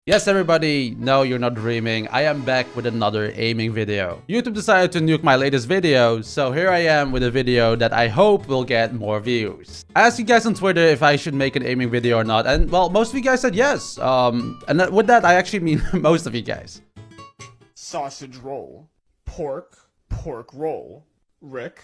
Yes, everybody, no, you're not dreaming. I am back with another aiming video. YouTube decided to nuke my latest video, so here I am with a video that I hope will get more views. I asked you guys on Twitter if I should make an aiming video or not, and well, most of you guys said yes. With that, I actually mean most of you guys. Sausage roll. Pork roll. Rick.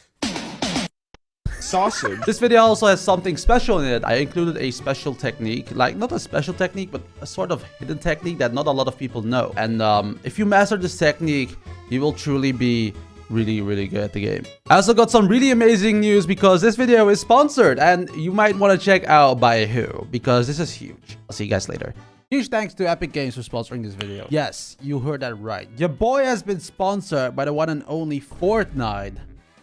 Sausage. This video also has something special in it. I included a special technique, like not a special technique, but a sort of hidden technique that not a lot of people know. And if you master this technique, you will truly be really good at the game. I also got some really amazing news because this video is sponsored and you might want to check out by who, because this is huge. I'll see you guys later. Huge thanks to Epic Games for sponsoring this video. Yes, you heard that right. Your boy has been sponsored by the one and only Fortnite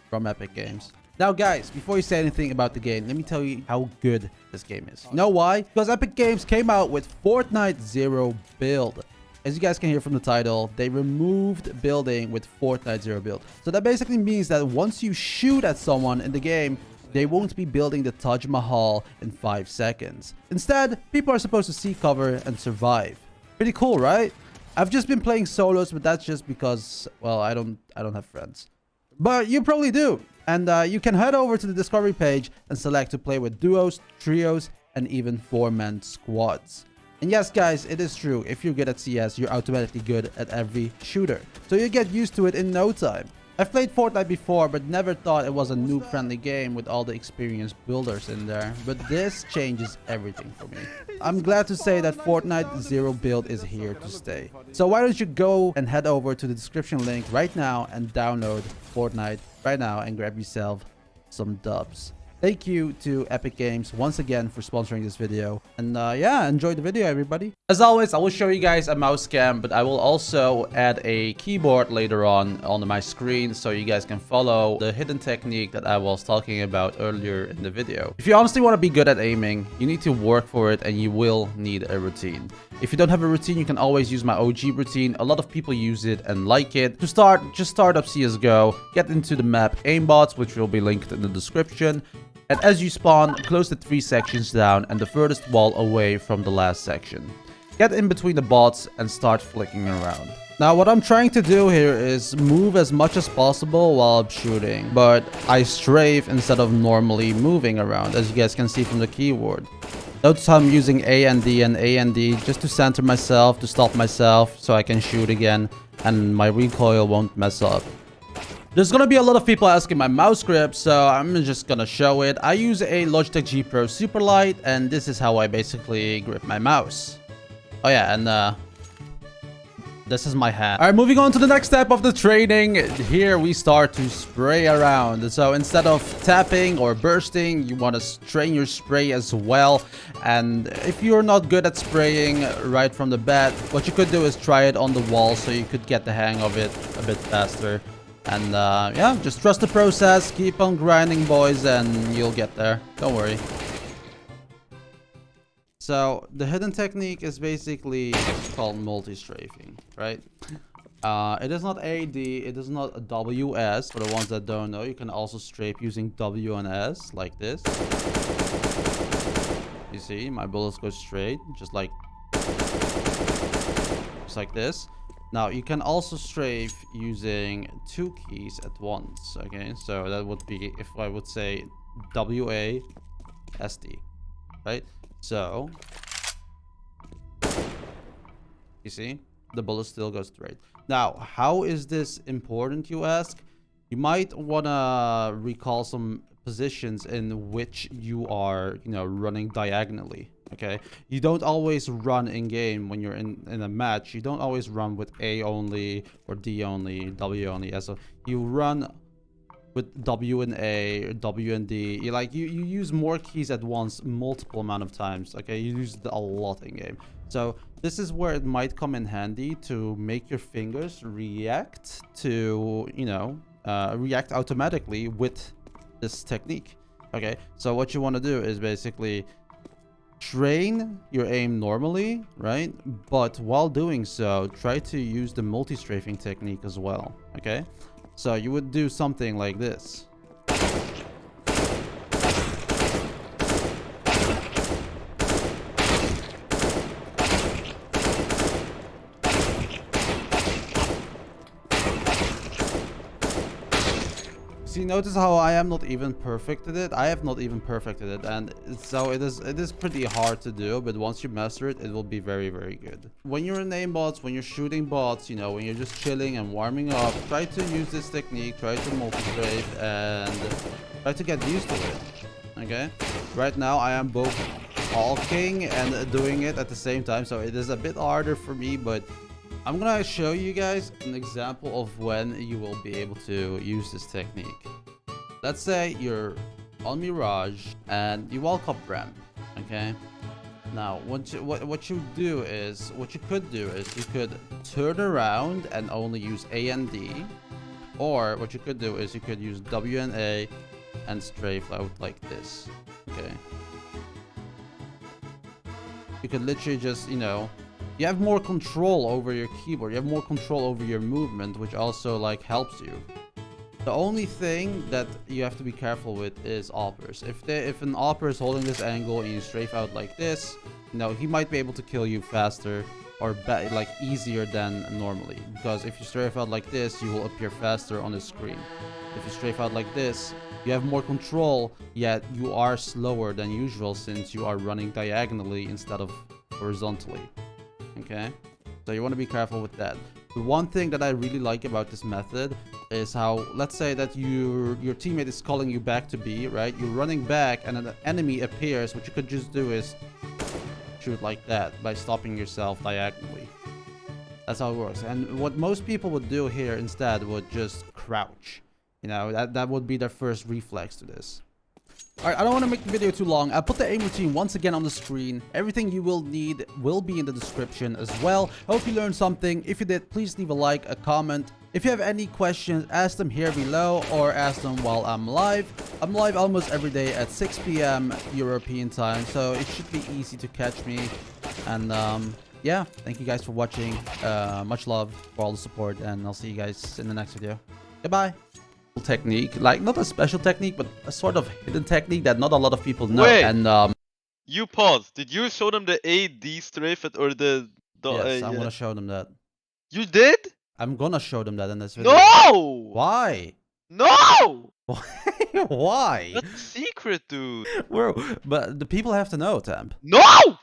from Epic Games. Now guys, before you say anything about the game, let me tell you how good this game is. You know why? Because Epic Games came out with Fortnite Zero Build. As you guys can hear from the title, they removed building with Fortnite Zero Build. So that basically means that once you shoot at someone in the game, they won't be building the Taj Mahal in 5 seconds. Instead, people are supposed to see cover and survive. Pretty cool, right? I've just been playing solos, but that's just because, well, I don't have friends. But you probably do. And you can head over to the discovery page and select to play with duos, trios, and even 4-man squads. And yes, guys, it is true. If you're good at CS, you're automatically good at every shooter. So you get used to it in no time. I've played Fortnite before, but never thought it was a noob-friendly game with all the experienced builders in there. But this changes everything for me. I'm glad to say that Fortnite Zero Build is here to stay. So why don't you go and head over to the description link right now and download Fortnite right now and grab yourself some dubs. Thank you to Epic Games once again for sponsoring this video. And yeah, enjoy the video, everybody. As always, I will show you guys a mouse cam, but I will also add a keyboard later on my screen so you guys can follow the hidden technique that I was talking about earlier in the video. If you honestly want to be good at aiming, you need to work for it and you will need a routine. If you don't have a routine, you can always use my OG routine. A lot of people use it and like it. To start, just start up CSGO, get into the map aimbots, which will be linked in the description. And as you spawn, close the 3 sections down and the furthest wall away from the last section. Get in between the bots and start flicking around. Now what I'm trying to do here is move as much as possible while I'm shooting, but I strafe instead of normally moving around, as you guys can see from the keyword. Notice how I'm using A and D just to center myself, to stop myself so I can shoot again and my recoil won't mess up. There's gonna be a lot of people asking my mouse grip, so I'm just gonna show it. I use a Logitech G Pro Superlight, and this is how I basically grip my mouse. Oh yeah, and this is my hand. All right, moving on to the next step of the training. Here we start to spray around. So instead of tapping or bursting, you want to train your spray as well. And if you're not good at spraying right from the bat, what you could do is try it on the wall so you could get the hang of it a bit faster. And yeah, just trust the process, keep on grinding, boys, and you'll get there. Don't worry. So the hidden technique is basically called multi-strafing, right? It is not AD, it is not WS. For the ones that don't know, you can also strafe using W and S, like this. You see, my bullets go straight, just like this. Now, you can also strafe using 2 keys at once, okay? So that would be, if I would say WASD, right? So, you see, the bullet still goes straight. Now, how is this important, you ask? You might want to recall some positions in which you are, running diagonally. Okay, you don't always run in game when you're in a match. You don't always run with A only or D only, W only. So you run with W and A or W and D. You use more keys at once, multiple amount of times. Okay, you use it a lot in game. So this is where it might come in handy to make your fingers react to react automatically with this technique. Okay, so what you want to do is basically train your aim normally, right? But while doing so, try to use the multi-strafing technique as well, okay? So you would do something like this. See, notice how I am not even perfected it. I have not even perfected it, and so it is pretty hard to do. But once you master it, it will be very, very good. When you're in aimbots, when you're shooting bots, you know, when you're just chilling and warming up, try to use this technique. Try to multi-strafe and try to get used to it. Okay. Right now, I am both talking and doing it at the same time, so it is a bit harder for me, but I'm gonna show you guys an example of when you will be able to use this technique. Let's say you're on Mirage and you walk up ramp, okay? Now, what you could do is you could turn around and only use A and D, or what you could do is you could use W and A and strafe out like this, okay? You could literally just, you know, you have more control over your keyboard. You have more control over your movement, which also like helps you. The only thing that you have to be careful with is oppers. If an opper is holding this angle and you strafe out like this, you know, he might be able to kill you faster or like easier than normally. Because if you strafe out like this, you will appear faster on the screen. If you strafe out like this, you have more control, yet you are slower than usual since you are running diagonally instead of horizontally. Okay, so you want to be careful with that. The one thing that I really like about this method is how, let's say that your teammate is calling you back to B, right? You're running back and an enemy appears. What you could just do is shoot like that by stopping yourself diagonally. That's how it works. And what most people would do here instead would just crouch. You know, that would be their first reflex to this. Alright, I don't want to make the video too long. I put the aim routine once again on the screen. Everything you will need will be in the description as well. I hope you learned something. If you did, please leave a like, a comment. If you have any questions, ask them here below or ask them while I'm live. I'm live almost every day at 6 p.m. European time, so it should be easy to catch me. And yeah, thank you guys for watching. Much love for all the support, and I'll see you guys in the next video. Goodbye. Technique, like not a special technique, but a sort of hidden technique that not a lot of people know. Wait. And You pause. Did you show them the AD strafe it or the yes, I'm yeah. gonna show them that. You did? I'm gonna show them that in this video. No! Why? No! Why? That's a secret, dude. Bro, but the people have to know, Temp. No!